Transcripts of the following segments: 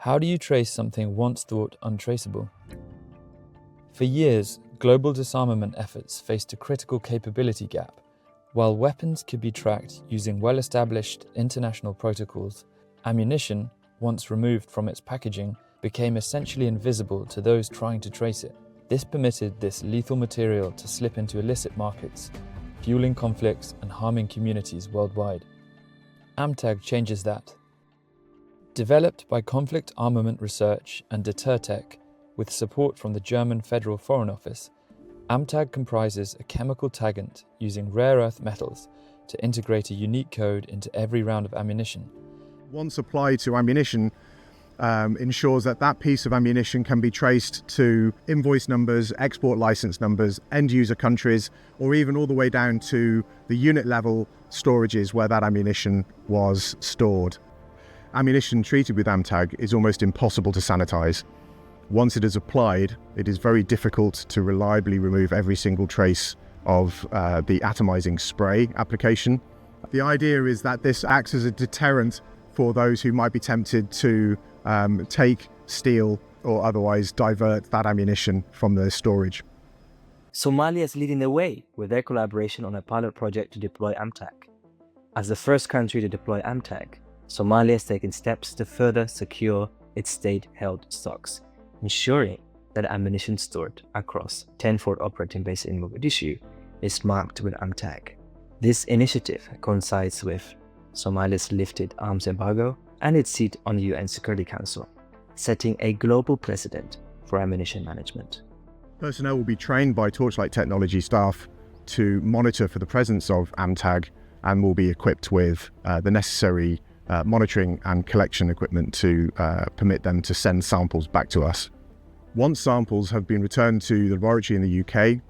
How do you trace something once thought untraceable? For years, global disarmament efforts faced a critical capability gap. While weapons could be tracked using well-established international protocols, ammunition, once removed from its packaging, became essentially invisible to those trying to trace it. This permitted this lethal material to slip into illicit markets, fueling conflicts and harming communities worldwide. AMTAG changes that. Developed by Conflict Armament Research and Deter with support from the German Federal Foreign Office, AMTAG comprises a chemical taggant using rare earth metals to integrate a unique code into every round of ammunition. Once applied to ammunition, ensures that that piece of ammunition can be traced to invoice numbers, export license numbers, end user countries, or even all the way down to the unit level storages where that ammunition was stored. Ammunition treated with AMTAG is almost impossible to sanitize. Once it is applied, it is very difficult to reliably remove every single trace of the atomizing spray application. The idea is that this acts as a deterrent for those who might be tempted to take, steal, or otherwise divert that ammunition from their storage. Somalia is leading the way with their collaboration on a pilot project to deploy AMTAG. As the first country to deploy AMTAG, Somalia has taken steps to further secure its state-held stocks, ensuring that ammunition stored across 10 Forward Operating Bases in Mogadishu is marked with AMTAG. This initiative coincides with Somalia's lifted arms embargo and its seat on the UN Security Council, setting a global precedent for ammunition management. Personnel will be trained by Torchlight Technology staff to monitor for the presence of AMTAG and will be equipped with the necessary monitoring and collection equipment to permit them to send samples back to us. Once samples have been returned to the laboratory in the UK,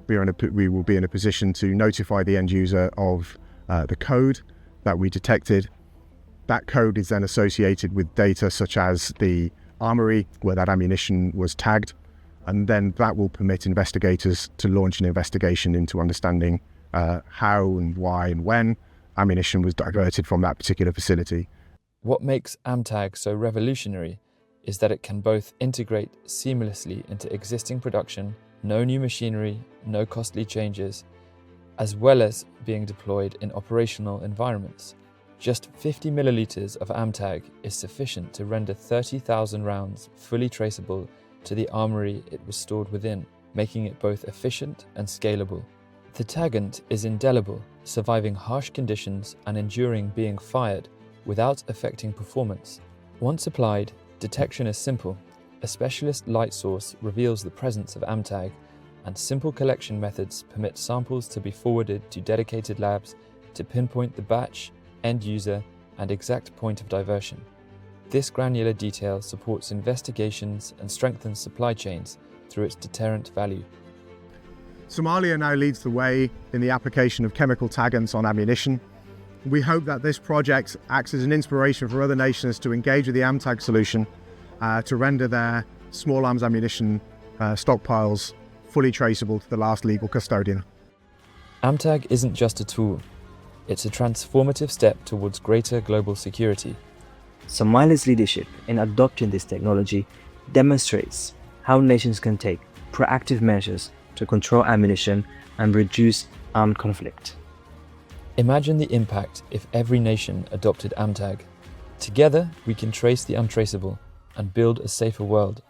we will be in a position to notify the end user of the code that we detected. That code is then associated with data such as the armory where that ammunition was tagged, and then that will permit investigators to launch an investigation into understanding how and why and when ammunition was diverted from that particular facility. What makes AMTAG so revolutionary is that it can both integrate seamlessly into existing production, no new machinery, no costly changes, as well as being deployed in operational environments. Just 50 milliliters of AMTAG is sufficient to render 30,000 rounds fully traceable to the armory it was stored within, making it both efficient and scalable. The taggant is indelible, surviving harsh conditions and enduring being fired without affecting performance. Once applied, detection is simple. A specialist light source reveals the presence of AMTAG, and simple collection methods permit samples to be forwarded to dedicated labs to pinpoint the batch, end user, and exact point of diversion. This granular detail supports investigations and strengthens supply chains through its deterrent value. Somalia now leads the way in the application of chemical taggants on ammunition. We hope that this project acts as an inspiration for other nations to engage with the AMTAG solution to render their small arms ammunition stockpiles fully traceable to the last legal custodian. AMTAG isn't just a tool, it's a transformative step towards greater global security. Somalia's leadership in adopting this technology demonstrates how nations can take proactive measures to control ammunition and reduce armed conflict. Imagine the impact if every nation adopted AMTAG. Together, we can trace the untraceable and build a safer world.